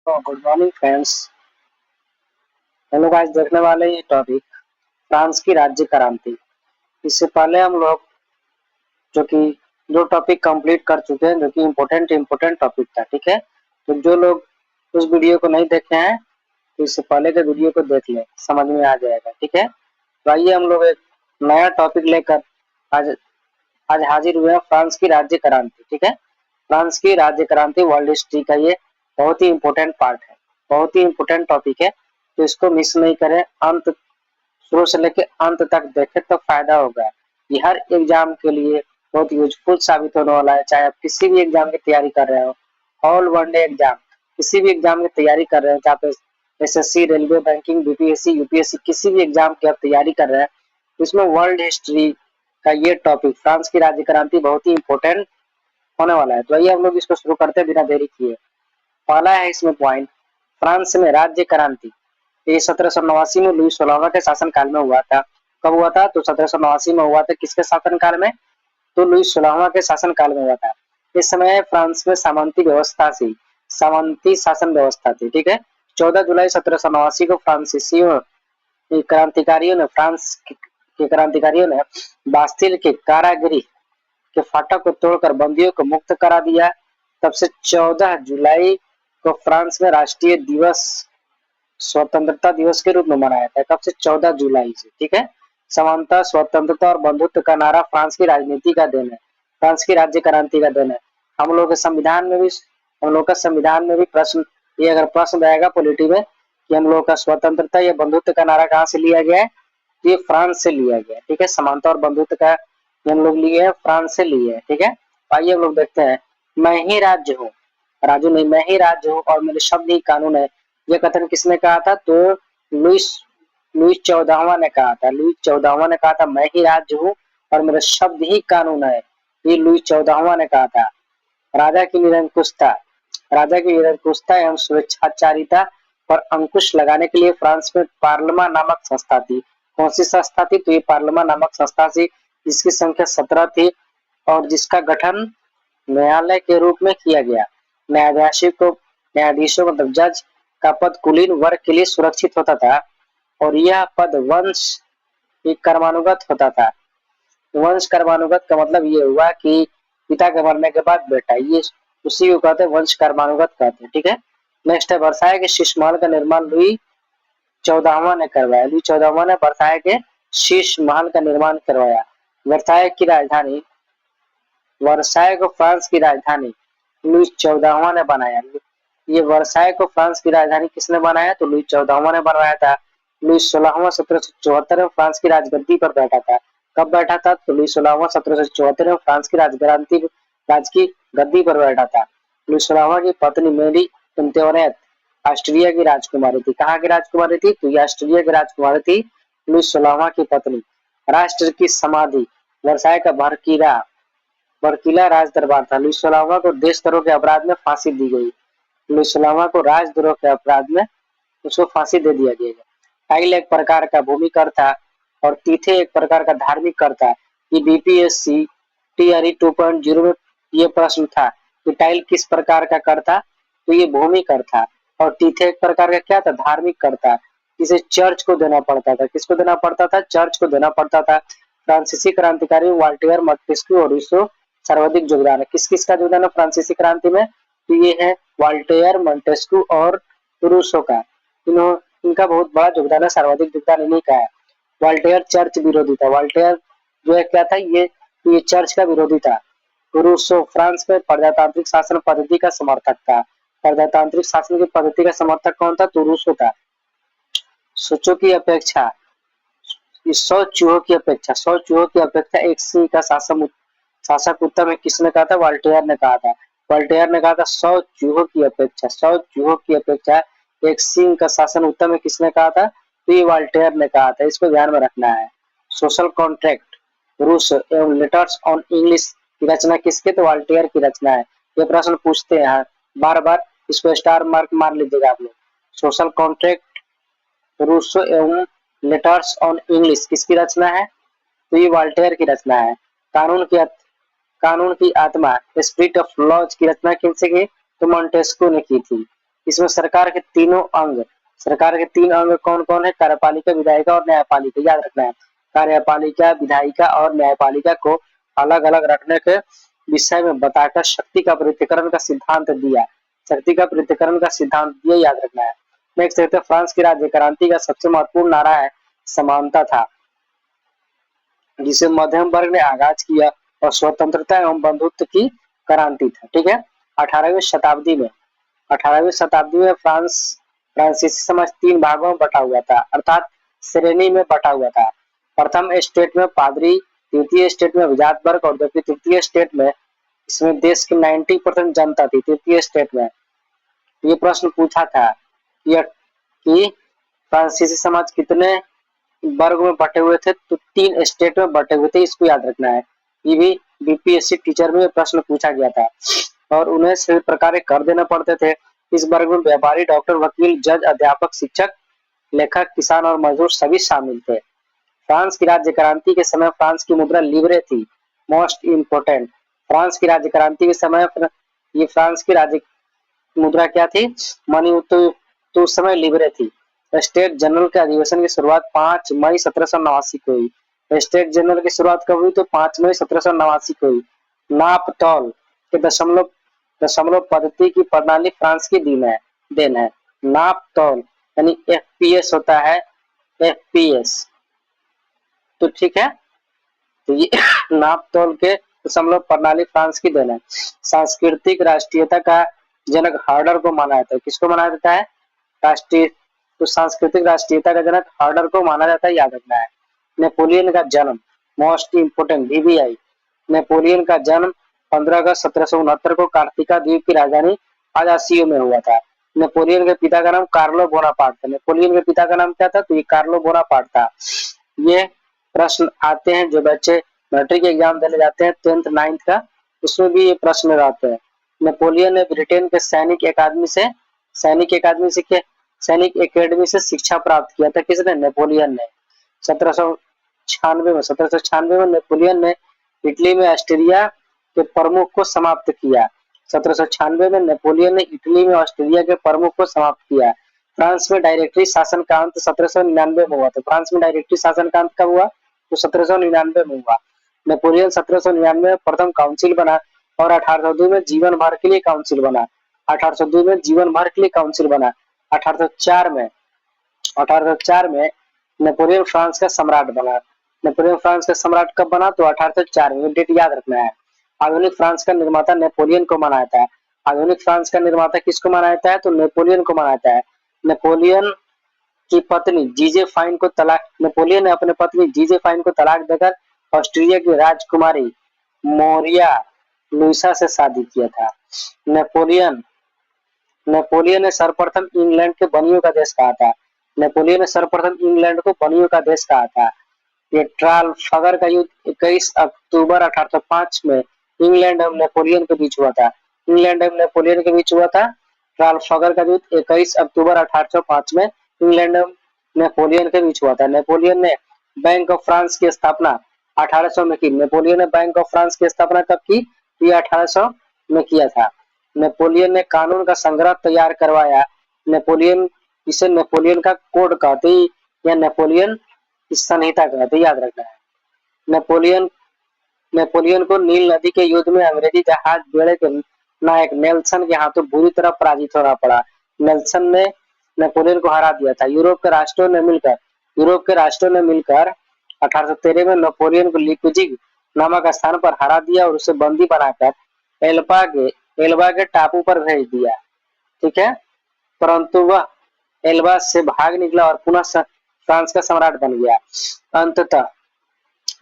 तो good morning friends. हम लोग आज देखने वाले ये टॉपिक फ्रांस की राज्य क्रांति। इससे पहले हम लोग जो कि दो टॉपिक कंप्लीट कर चुके हैं, जो कि इम्पोर्टेंट टॉपिक था। ठीक है, तो जो लोग उस वीडियो को नहीं देखे हैं तो इससे पहले के वीडियो को देख लें, समझ में आ जाएगा। ठीक है, तो आइए हम लोग एक नया टॉपिक लेकर आज आज हाजिर हुए हैं, फ्रांस की राज्य क्रांति। ठीक है, फ्रांस की राज्य क्रांति वर्ल्ड हिस्ट्री का ये बहुत ही इम्पोर्टेंट पार्ट है, बहुत ही इम्पोर्टेंट टॉपिक है। तो इसको मिस नहीं करें, अंत शुरू से लेकर अंत तक देखें तो फायदा होगा। ये हर एग्जाम के लिए बहुत यूजफुल साबित होने वाला है। चाहे आप किसी भी एग्जाम की तैयारी कर रहे हो, ऑल वन डे एग्जाम, किसी भी एग्जाम की तैयारी कर रहे हो, चाहे SSC, railway, banking, BPSC, UPSC, किसी भी एग्जाम की आप तैयारी कर रहे हैं, इसमें वर्ल्ड हिस्ट्री का ये टॉपिक फ्रांस की राज्य क्रांति बहुत ही इंपॉर्टेंट होने वाला है। तो आइए हम लोग इसको शुरू करते हैं बिना देरी किए। पहला है इसमें पॉइंट, फ्रांस में राज्य क्रांति। ये 1789 में लुई 16वां के शासनकाल में हुआ था। कब हुआ था? तो 1789 में हुआ था। किसके शासनकाल में? तो लुई 16वां के शासनकाल में हुआ था। इस समय फ्रांस में सामंती व्यवस्था थी, सामंती शासन व्यवस्था थी। ठीक है, 14 जुलाई 1789 को फ्रांसीसियों क्रांतिकारियों ने फ्रांस के क्रांतिकारियों ने बास्तिल के कारागिरी के फाटक को तोड़कर बंदियों को मुक्त करा दिया। तब से 14 जुलाई को फ्रांस में राष्ट्रीय दिवस, स्वतंत्रता दिवस के रूप में मनाया था। कब से? 14 जुलाई से। ठीक है, समानता, स्वतंत्रता और बंधुत्व का नारा फ्रांस की राजनीति का देन है, फ्रांस की राज्य क्रांति का देन है। हम लोग के संविधान में भी, हम लोग का संविधान में भी प्रश्न, ये अगर प्रश्न रहेगा पॉलिटी में कि हम लोग का स्वतंत्रता या बंधुत्व का नारा कहाँ से लिया गया है, तो ये फ्रांस से लिया गया है। ठीक है, समानता और बंधुत्व का हम लोग लिए हैं, फ्रांस से लिए हैं। ठीक है, आइए हम लोग देखते हैं। मैं ही राज्य हूँ, राजू नहीं, मैं ही राज्य हूँ और मेरे शब्द ही कानून है। यह कथन किसने कहा था? तो लुईस लुईस 14वां ने कहा था। लुईस 14वां ने कहा था, मैं ही राज्य हूँ और मेरे शब्द ही कानून है। ये लुईस 14वां ने कहा था। राजा की निरंकुशता, राजा की निरंकुशता एवं स्वेच्छाचारिता पर अंकुश लगाने के लिए फ्रांस में पार्लमा नामक संस्था थी। कौन सी संस्था थी? तो ये पार्लमा नामक संस्था थी, जिसकी संख्या 17 थी और जिसका गठन न्यायालय के रूप में किया गया। न्यायाधीशों मतलब जज का पद कुलीन वर्ग के लिए सुरक्षित होता था और यह पद वंश कर्मानुगत होता था। वंश कर्मानुगत का मतलब ये हुआ कि पिता के मरने के बाद बेटा, ये उसी को कहते हैं वंश कर्मानुगत कहते हैं। ठीक है, नेक्स्ट है वर्साय के शीश महल का निर्माण लुई 14वां ने करवाया। लुई 14वां ने वर्साय के शीश महल का निर्माण करवाया। वर्साय की राजधानी, वर्साय को फ्रांस की राजधानी लुई 14वां ने बनाया। ये वर्साय को फ्रांस की राजधानी किसने बनाया? तो लुई 14वां ने बनवाया था। लुई 16वां 1774 में फ्रांस की राजगद्दी पर बैठा था। कब बैठा था? तो लुई 16वां 1774 में फ्रांस की राज की गद्दी पर बैठा था। लुई 16वां की पत्नी मेरी अंतोनेट ऑस्ट्रिया की राजकुमारी थी। कहाँ की राजकुमारी थी? तो ये ऑस्ट्रिया की राजकुमारी थी, लुई 16वां की पत्नी। राष्ट्र की समाधि, वर्साय का भड़कीला राज दरबार था। लुई 16वां को देशद्रोह के अपराध में फांसी दी गई। लुई 16वां को राजद्रोह के अपराध में उसको फांसी दे दिया गया। टाइल एक प्रकार का भूमि कर था और तीथे एक प्रकार का धार्मिक कर था। ये बीपीएससी टीआरई 2.0 में ये प्रश्न था कि टाइल किस प्रकार का कर था? तो ये भूमि कर था और तीथे एक प्रकार का क्या था? धार्मिक कर था। इसे चर्च को देना पड़ता था। किसको देना पड़ता था? चर्च को देना पड़ता था। फ्रांसीसी क्रांतिकारी वाल्टेयर, मॉन्टेस्क्यू और रूसो सर्वाधिक योगदान है। किस किस का योगदान है फ्रांसीसी क्रांति में? तो ये है वाल्टेयर, मॉन्टेस्क्यू और रूसो का। इनका बहुत बड़ा योगदान है, सर्वाधिक योगदान इन्हीं का है। वाल्टेयर चर्च विरोधी था। वाल्टेयर जो है क्या था? ये चर्च का विरोधी था। रूसो फ्रांस में प्रजातांत्रिक शासन पद्धति का समर्थक था। प्रजातांत्रिक शासन की पद्धति का समर्थक कौन था? तो रूसो था। सोचो की अपेक्षा, इस 100 चूहों की अपेक्षा, 100 चूहों की अपेक्षा एक सिंह का शासक उत्तम है। किसने कहा था? वाल्टेयर ने कहा था। वाल्टेयर ने कहा था 100 चूहों की अपेक्षा, 100 चूहों की अपेक्षा एक सिंह का शासन उत्तम है। किसने कहा था? तो ये वाल्टेयर ने कहा था। इसको ध्यान में रखना है। सोशल कॉन्ट्रैक्ट, रूस एवं लेटर्स ऑन इंग्लिश की रचना किसके? तो वाल्टेयर की रचना है। ये प्रश्न पूछते हैं बार बार, इसको स्टार मार्क मार लीजिएगा आप लोग। सोशल कॉन्ट्रैक्ट, रूसो एवं लेटर्स ऑन इंग्लिश किसकी रचना है? तो ये वाल्टेयर की रचना है। कानून की आत्मा, स्पिरिट ऑफ लॉज की रचना किनसे की? तो मॉन्टेस्क्यू ने की थी। इसमें सरकार के तीन अंग कौन कौन है? कार्यपालिका, विधायिका और न्यायपालिका, याद रखना है। कार्यपालिका, विधायिका और न्यायपालिका को अलग अलग रखने के विषय में बताकर शक्ति का पृथक्करण का सिद्धांत दिया। शक्ति का पृथक्करण का सिद्धांत दिया, याद रखना है। नेक्स्ट देखते हैं, फ्रांस की राज्य क्रांति का सबसे महत्वपूर्ण नारा है समानता था, जिसे मध्यम वर्ग ने आगाज किया, और स्वतंत्रता एवं बंधुत्व की क्रांति था। ठीक है। 18वीं शताब्दी में फ्रांसीसी समाज 3 भागों में बटा हुआ था, अर्थात श्रेणी में बटा हुआ था। प्रथम स्टेट में पादरी, द्वितीय स्टेट में विजात वर्ग, और जबकि तृतीय स्टेट में इसमें देश की 90% जनता थी। तृतीय स्टेट में ये प्रश्न पूछा था कि फ्रांसीसी समाज कितने वर्ग में बटे हुए थे? तो 3 स्टेट में बटे हुए थे, इसको याद रखना है। ये भी बीपीएससी टीचर में प्रश्न पूछा गया था, और उन्हें सभी प्रकार के कर देना पड़ते थे। इस वर्ग में व्यापारी, डॉक्टर, वकील, जज, अध्यापक, शिक्षक, लेखक, किसान और मजदूर सभी शामिल थे। फ्रांस की राज्य क्रांति के समय फ्रांस की मुद्रा लिब्रे थी, मोस्ट इम्पोर्टेंट। फ्रांस की राज्य क्रांति के समय ये फ्रांस की राज्य मुद्रा क्या थी? मनी। तो उस समय लिब्रे थी। स्टेट जनरल के अधिवेशन की शुरुआत 5 मई 1789 को हुई। स्टेट जनरल की शुरुआत कब हुई? तो 5 मई 1789 को हुई। नाप तौल के दशमलव पद्धति की प्रणाली फ्रांस की देन है। नाप तौल यानी एफपीएस होता है, एफपीएस। तो ठीक है, तो ये नाप तौल के दशमलव प्रणाली फ्रांस की देन है। सांस्कृतिक राष्ट्रीयता का जनक हार्डर को माना जाता है। किसको माना जाता है? तो सांस्कृतिक राष्ट्रीयता का जनक हार्डर को माना जाता है, याद रखना है। नेपोलियन का जन्म, मोस्ट इंपोर्टेंट, वीवीआई। नेपोलियन का जन्म 15 अगस्त 1769 को कार्तिका द्वीप की राजधानी अजासियो में हुआ था। नेपोलियन के पिता का नाम कार्लो बोनापार्ट था। नेपोलियन के पिता का नाम क्या था? तो ये कार्लो बोनापार्ट था। ये प्रश्न आते हैं जो बच्चे मैट्रिक एग्जाम देने जाते हैं 10th 9th का, उसमें भी ये प्रश्न रहते हैं। नेपोलियन ने ब्रिटेन के सैनिक एकेडमी से शिक्षा प्राप्त किया था। किसने? नेपोलियन ने। 1796 में नेपोलियन ने इटली में ऑस्ट्रिया के प्रमुख को समाप्त किया। 1796 में नेपोलियन ने इटली में ऑस्ट्रिया के प्रमुख को समाप्त किया। फ्रांस में डायरेक्टरी शासन का अंत 1799 में हुआ था। फ्रांस में डायरेक्टरी शासन का अंत कब हुआ? तो 1799 में हुआ। नेपोलियन 1799 में प्रथम काउंसिल बना, और 1802 में जीवन भर के लिए काउंसिल बना। 1804 में नेपोलियन फ्रांस का सम्राट बना। नेपोलियन फ्रांस का सम्राट कब बना? तो 1804 में। डेट याद रखना है। आधुनिक फ्रांस का निर्माता नेपोलियन को माना जाता है। आधुनिक फ्रांस का निर्माता किसको माना जाता है? तो नेपोलियन को माना जाता है। नेपोलियन की पत्नी जीजे फाइन को तलाक नेपोलियन ने अपने पत्नी जीजे फाइन को तलाक देकर ऑस्ट्रिया की राजकुमारी मोरिया लुइसा से शादी किया था। नेपोलियन ने सर्वप्रथम इंग्लैंड के बनियों का देश कहा था। नेपोलियन ने सर्वप्रथम इंग्लैंड को बनियों का देश कहा था। ये ट्राफलगर का युद्ध 21 अक्टूबर 1805 में इंग्लैंड एवं नेपोलियन के बीच हुआ था। ट्राफलगर का युद्ध 21 अक्टूबर 1805 में इंग्लैंड एवं नेपोलियन के बीच हुआ था। नेपोलियन ने बैंक ऑफ फ्रांस की स्थापना 1800 में की। नेपोलियन ने बैंक ऑफ फ्रांस की स्थापना कब की? ये 1800 में किया था। नेपोलियन ने कानून का संग्रह तैयार करवाया। इसे नेपोलियन का कोड कहते हैं, या नेपोलियन की संहिता कहते हैं, याद रखना है। नेपोलियन को नील नदी के युद्ध में अंग्रेजी जहाज बेड़े के नायक नेल्सन के हाथों बुरी तरह पराजित होना पड़ा। नेल्सन ने नेपोलियन को हरा दिया था। यूरोप के राष्ट्रों ने मिलकर 1813 में नेपोलियन को लीपजिग नामक स्थान पर हरा दिया और उसे बंदी बनाकर एल्बा के टापू पर भेज दिया। ठीक है, परंतु वह एल्बा से भाग निकला और पुनः फ्रांस का सम्राट बन गया। अंततः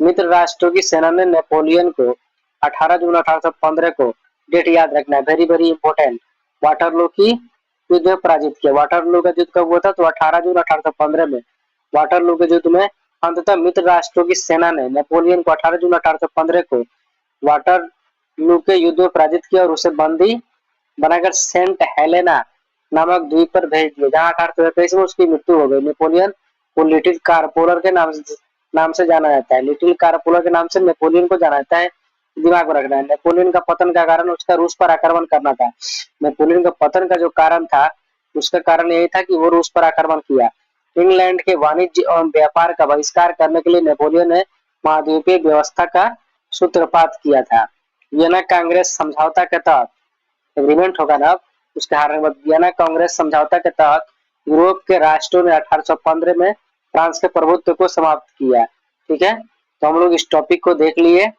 मित्र राष्ट्रों की सेना ने नेपोलियन को 18 जून 1815 को, डेट याद रखना है, वेरी वेरी इंपोर्टेंट, वाटरलू की युद्ध में पराजित किया। वाटरलू का युद्ध कब हुआ था? तो 18 जून 1815 में। वाटरलू के युद्ध में अंततः मित्र राष्ट्रों की सेना ने नेपोलियन को 18 जून 1815 को वाटरलू के युद्ध में पराजित किया और उसे बंदी बनाकर सेंट हेलेना नामक द्वीप पर भेज दिया, जहां 1821 में उसकी मृत्यु हो गई। नेपोलियन को लिटिल कारपोलर के नाम से जाना जाता है। लिटिल कारपोलर के नाम से नेपोलियन को जाना जाता है, दिमाग में रखना है। नेपोलियन का पतन का कारण उसका रूस पर आक्रमण करना था। नेपोलियन का पतन का जो कारण था उसका कारण यही था कि वो रूस पर आक्रमण किया। इंग्लैंड के वाणिज्य एवं व्यापार का बहिष्कार करने के लिए नेपोलियन ने महाद्वीपीय व्यवस्था का सूत्रपात किया था। वियना कांग्रेस समझौता के तहत एग्रीमेंट होगा ना, उसके हारने के बाद वियना कांग्रेस समझौता के तहत यूरोप के राष्ट्रों ने 1815 में फ्रांस के प्रभुत्व को समाप्त किया। ठीक है, तो हम लोग इस टॉपिक को देख लिए।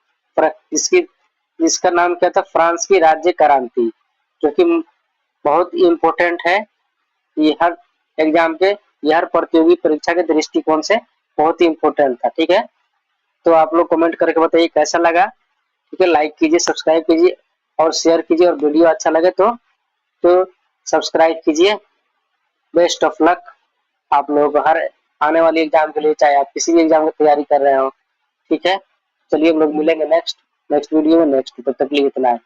इसकी इसका नाम क्या था? फ्रांस की राज्य क्रांति, जो कि बहुत इम्पोर्टेंट है। ये हर एग्जाम के, ये हर प्रतियोगी परीक्षा के दृष्टिकोण से बहुत ही इम्पोर्टेंट था। ठीक है, तो आप लोग कमेंट करके बताइए कैसा लगा। ठीक है, लाइक कीजिए, सब्सक्राइब कीजिए और शेयर कीजिए, और वीडियो अच्छा लगे तो सब्सक्राइब कीजिए। बेस्ट ऑफ लक आप लोग हर आने वाली एग्जाम के लिए, चाहे आप किसी भी एग्जाम की तैयारी कर रहे हो। ठीक है, चलिए हम लोग मिलेंगे नेक्स्ट वीडियो में नेक्स्ट, तब तक के लिए इतना है।